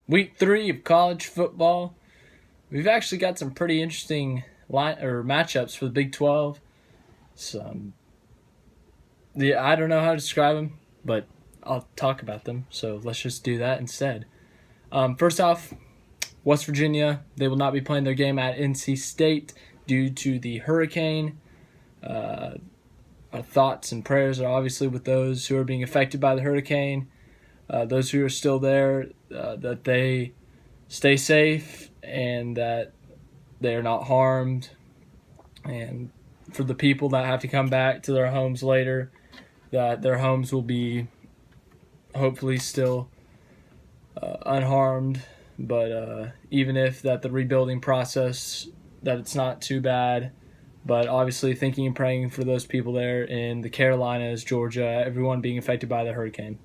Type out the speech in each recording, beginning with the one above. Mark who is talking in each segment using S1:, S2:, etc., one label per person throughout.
S1: Week 3 of college football. We've actually got some pretty interesting matchups for the Big 12. Some, I don't know how to describe them, but I'll talk about them. So let's just do that instead. First off, West Virginia, they will not be playing their game at NC State due to the hurricane. Our thoughts and prayers are obviously with those who are being affected by the hurricane. Those who are still there, that they stay safe and that they are not harmed. And for the people that have to come back to their homes later, that their homes will be hopefully still unharmed. But even if that the rebuilding process, that it's not too bad. But obviously thinking and praying for those people there in the Carolinas, Georgia, everyone being affected by the hurricane.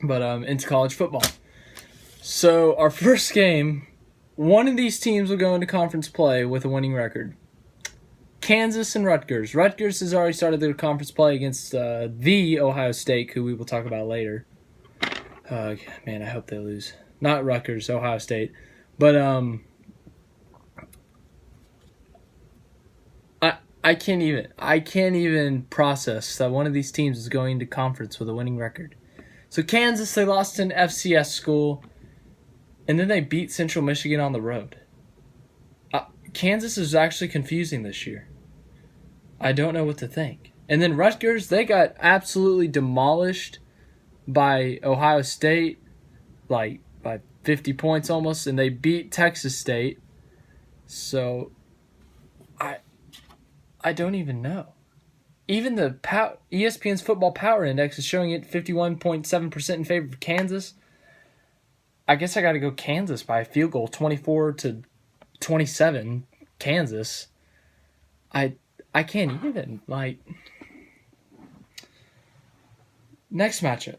S1: But into college football. So our first game, one of these teams will go into conference play with a winning record. Kansas and Rutgers. Rutgers has already started their conference play against the Ohio State, who we will talk about later. Man, I hope they lose. Not Rutgers, Ohio State. But I can't even process that one of these teams is going to conference with a winning record. So Kansas, they lost to an FCS school, and then they beat Central Michigan on the road. Kansas is actually confusing this year. I don't know what to think. And then Rutgers, they got absolutely demolished by Ohio State, like by 50 points almost, and they beat Texas State. So I don't even know. Even the ESPN's Football Power Index is showing it 51.7% in favor of Kansas. I guess I got to go Kansas by a field goal, 24-27. Kansas. I can't even. Next matchup.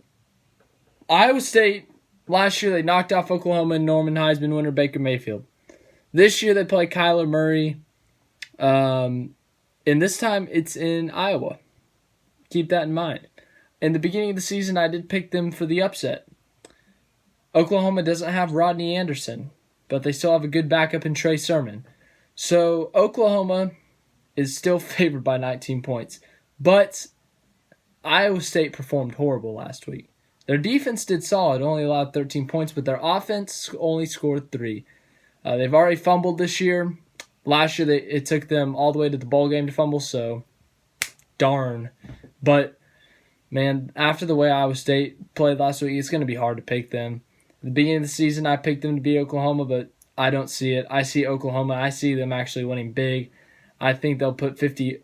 S1: Iowa State, last year they knocked off Oklahoma and Norman Heisman winner Baker Mayfield. This year they play Kyler Murray. And this time it's in Iowa. Keep that in mind. In the beginning of the season, I did pick them for the upset. Oklahoma doesn't have Rodney Anderson, but they still have a good backup in Trey Sermon. So Oklahoma is still favored by 19 points. But Iowa State performed horrible last week. Their defense did solid, only allowed 13 points, but their offense only scored 3. They've already fumbled this year. Last year, it took them all the way to the bowl game to fumble, so darn. But, man, after the way Iowa State played last week, it's going to be hard to pick them. At the beginning of the season, I picked them to beat Oklahoma, but I don't see it. I see Oklahoma. I see them actually winning big. I think they'll put 50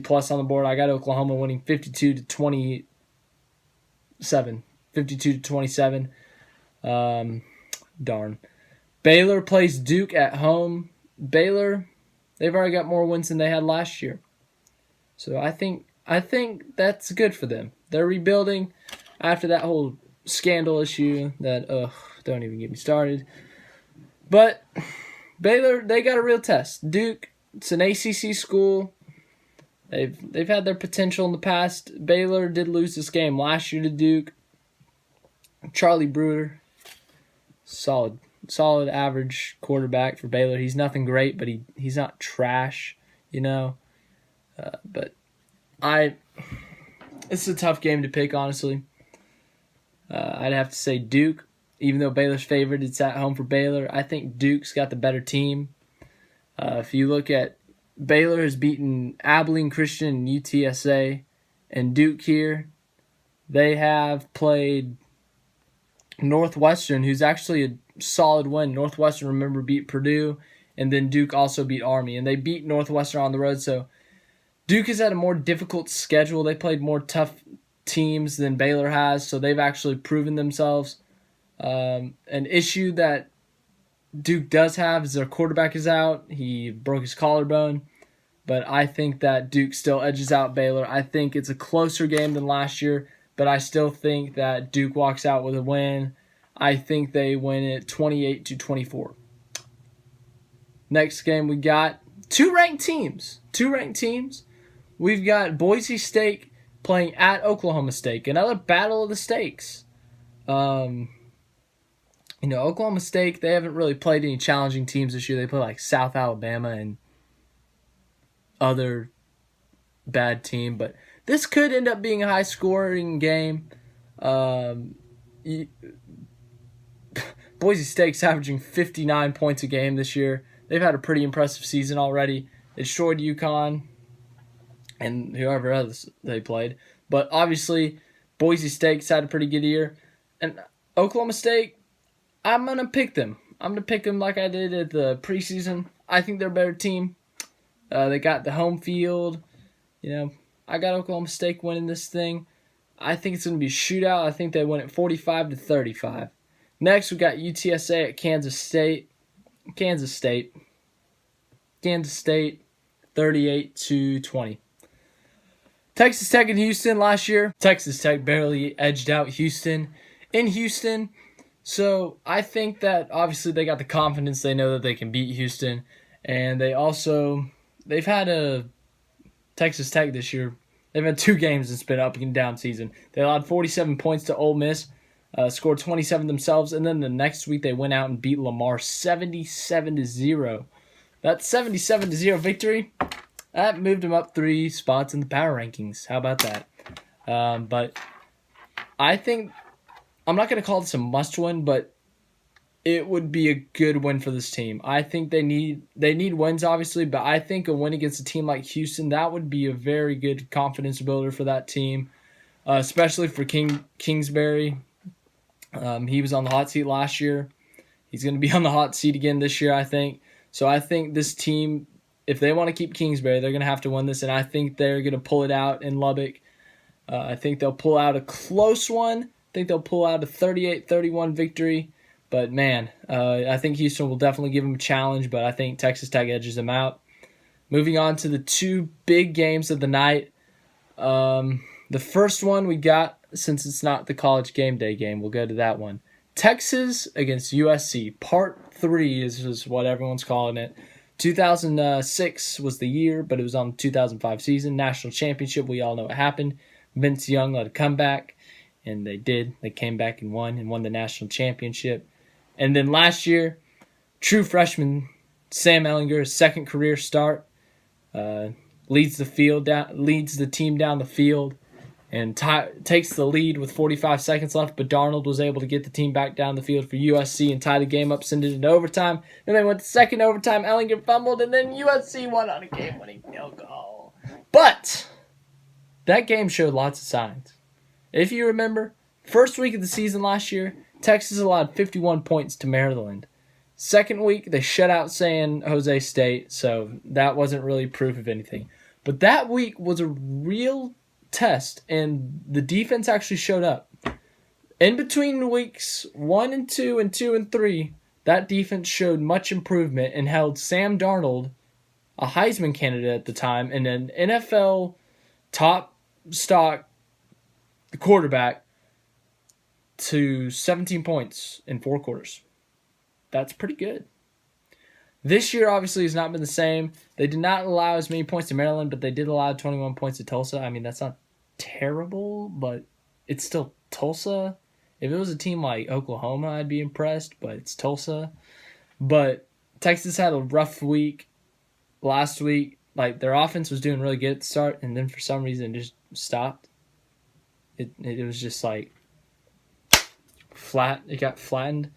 S1: plus on the board. I got Oklahoma winning 52-27. 52-27. Darn. Baylor plays Duke at home. Baylor, they've already got more wins than they had last year. So I think that's good for them. They're rebuilding after that whole scandal issue that don't even get me started. But Baylor, they got a real test. Duke, it's an ACC school. They've had their potential in the past. Baylor did lose this game last year to Duke. Charlie Brewer, solid average quarterback for Baylor. He's nothing great, but he's not trash, But it's a tough game to pick, honestly. I'd have to say Duke, even though Baylor's favored, it's at home for Baylor. I think Duke's got the better team. If you look at Baylor has beaten Abilene Christian and UTSA, and Duke here, they have played Northwestern, who's actually a solid win. Northwestern, remember, beat Purdue, and then Duke also beat Army, and they beat Northwestern on the road. So Duke has had a more difficult schedule. They played more tough teams than Baylor has, so they've actually proven themselves. An issue that Duke does have is their quarterback is out. He broke his collarbone, but I think that Duke still edges out Baylor. I think it's a closer game than last year, but I still think that Duke walks out with a win. I think they win it 28-24. Next game, we got two ranked teams. We've got Boise State playing at Oklahoma State. Another battle of the stakes. Oklahoma State, they haven't really played any challenging teams this year. They play like South Alabama and other bad team, but this could end up being a high-scoring game. Boise State's averaging 59 points a game this year. They've had a pretty impressive season already. They destroyed UConn and whoever else they played. But obviously, Boise State's had a pretty good year. And Oklahoma State, I'm going to pick them. I'm going to pick them like I did at the preseason. I think they're a better team. They got the home field. I got Oklahoma State winning this thing. I think it's going to be a shootout. I think they win it 45-35. Next, we got UTSA at Kansas State. Kansas State, 38-20. Texas Tech and Houston last year. Texas Tech barely edged out Houston in Houston. So I think that obviously they got the confidence. They know that they can beat Houston. And they've had Texas Tech this year. They've had 2 games that's been up and down season. They allowed 47 points to Ole Miss. Scored 27 themselves, and then the next week they went out and beat Lamar 77-0. That 77-0 victory, that moved them up 3 spots in the power rankings. How about that? But I think, I'm not going to call this a must-win, but it would be a good win for this team. I think they need wins, obviously, but I think a win against a team like Houston, that would be a very good confidence builder for that team, especially for Kingsbury. He was on the hot seat last year. He's going to be on the hot seat again this year, I think. So I think this team, if they want to keep Kingsbury, they're going to have to win this, and I think they're going to pull it out in Lubbock. I think they'll pull out a close one. I think they'll pull out a 38-31 victory. But, man, I think Houston will definitely give them a challenge, but I think Texas Tech edges them out. Moving on to the 2 big games of the night. The first one we got, since it's not the college game day game, we'll go to that one. Texas against USC. Part 3 is what everyone's calling it. 2006 was the year, but it was on the 2005 season. National championship, we all know what happened. Vince Young led a comeback, and they did. They came back and won the national championship. And then last year, true freshman Sam Ehlinger's second career start, leads the team down the field, and takes the lead with 45 seconds left, but Darnold was able to get the team back down the field for USC and tie the game up, send it into overtime. Then they went to second overtime, Ehlinger fumbled, and then USC won on a game-winning field goal. But that game showed lots of signs. If you remember, first week of the season last year, Texas allowed 51 points to Maryland. Second week, they shut out San Jose State, so that wasn't really proof of anything. But that week was a real test, and the defense actually showed up. In between weeks 1 and 2 and 2 and 3, that defense showed much improvement and held Sam Darnold, a Heisman candidate at the time, and an NFL top stock quarterback, to 17 points in 4 quarters. That's pretty good. This year, obviously, has not been the same. They did not allow as many points to Maryland, but they did allow 21 points to Tulsa. I mean, that's not terrible, but it's still Tulsa. If it was a team like Oklahoma, I'd be impressed, but it's Tulsa. But Texas had a rough week last week. Like, their offense was doing really good at the start, and then for some reason it just stopped. It was just like flat. It got flattened.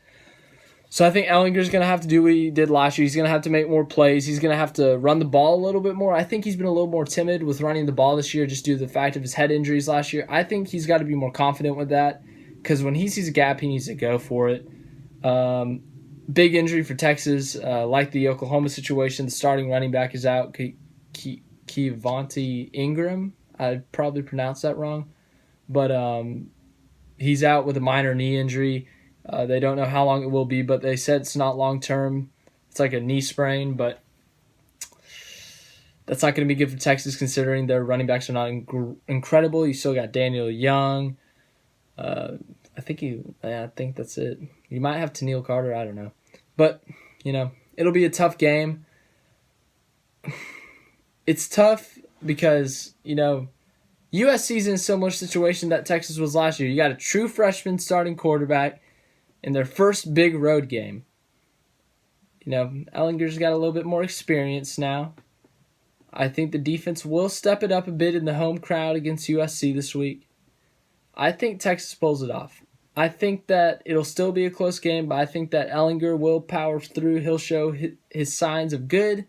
S1: So I think Ehlinger's going to have to do what he did last year. He's going to have to make more plays. He's going to have to run the ball a little bit more. I think he's been a little more timid with running the ball this year just due to the fact of his head injuries last year. I think he's got to be more confident with that because when he sees a gap, he needs to go for it. Big injury for Texas, like the Oklahoma situation. The starting running back is out, Kevontae Ingram. I probably pronounced that wrong. But he's out with a minor knee injury. They don't know how long it will be, but they said it's not long-term. It's like a knee sprain, but that's not going to be good for Texas considering their running backs are not incredible. You still got Daniel Young. I think that's it. You might have Tennille Carter. I don't know. But, it'll be a tough game. It's tough because, USC's in a similar situation that Texas was last year. You got a true freshman starting quarterback. in their first big road game. You know, Ellinger's got a little bit more experience now. I think the defense will step it up a bit in the home crowd against USC this week. I think Texas pulls it off. I think that it'll still be a close game, but I think that Ellinger will power through. He'll show his signs of good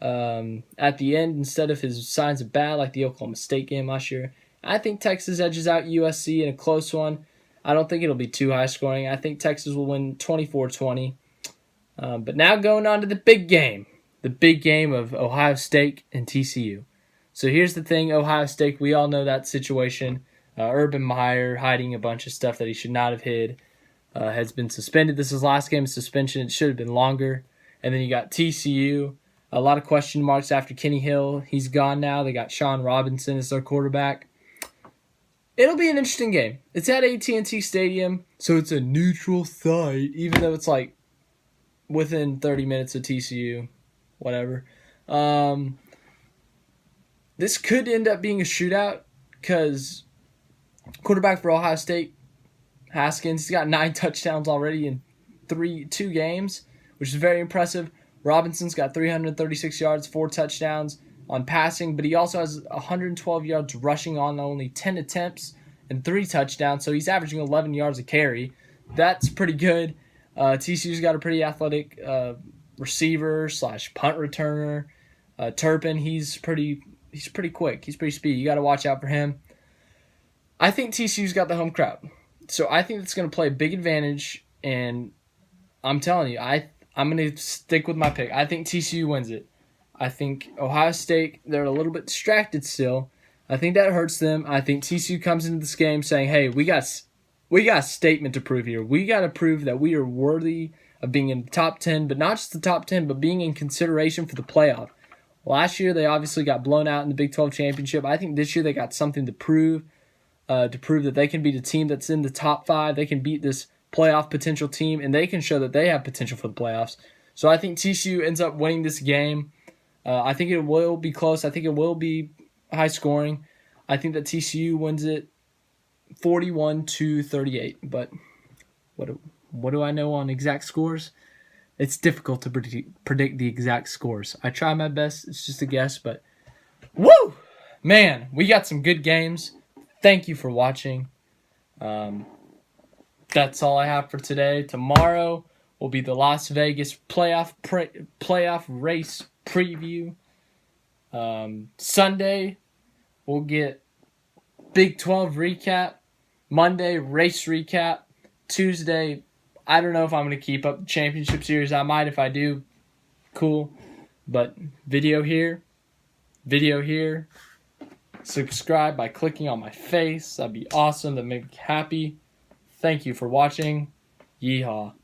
S1: at the end instead of his signs of bad like the Oklahoma State game last year. I think Texas edges out USC in a close one. I don't think it'll be too high scoring. I think Texas will win 24-20. But now going on to the big game of Ohio State and TCU. So here's the thing, Ohio State, we all know that situation. Urban Meyer hiding a bunch of stuff that he should not have hid has been suspended. This is his last game of suspension. It should have been longer. And then you got TCU. A lot of question marks after Kenny Hill. He's gone now. They got Sean Robinson as their quarterback. It'll be an interesting game. It's at AT&T Stadium, so it's a neutral site, even though it's like within 30 minutes of TCU, whatever. This could end up being a shootout because quarterback for Ohio State, Haskins, he's got 9 touchdowns already in 2 games, which is very impressive. Robinson's got 336 yards, 4 touchdowns on passing, but he also has 112 yards rushing on only 10 attempts and 3 touchdowns, so he's averaging 11 yards a carry. That's pretty good. TCU's got a pretty athletic receiver / punt returner. Turpin, he's pretty quick. He's pretty speedy. You got to watch out for him. I think TCU's got the home crowd, so I think it's going to play a big advantage, and I'm telling you, I'm going to stick with my pick. I think TCU wins it. I think Ohio State, they're a little bit distracted still. I think that hurts them. I think TCU comes into this game saying, hey, we got a statement to prove here. We got to prove that we are worthy of being in the top 10, but not just the top 10, but being in consideration for the playoff. Last year, they obviously got blown out in the Big 12 championship. I think this year they got something to prove that they can beat a team that's in the top 5. They can beat this playoff potential team, and they can show that they have potential for the playoffs. So I think TCU ends up winning this game. I think it will be close. I think it will be high scoring. I think that TCU wins it 41-38. But what do I know on exact scores? It's difficult to predict the exact scores. I try my best. It's just a guess, but woo! Man, we got some good games. Thank you for watching. That's all I have for today. Tomorrow will be the Las Vegas playoff race preview. Sunday, we'll get Big 12 recap. Monday, race recap. Tuesday, I don't know if I'm going to keep up the championship series. I might if I do. Cool. But video here. Subscribe by clicking on my face. That'd be awesome. That'd make me happy. Thank you for watching. Yeehaw.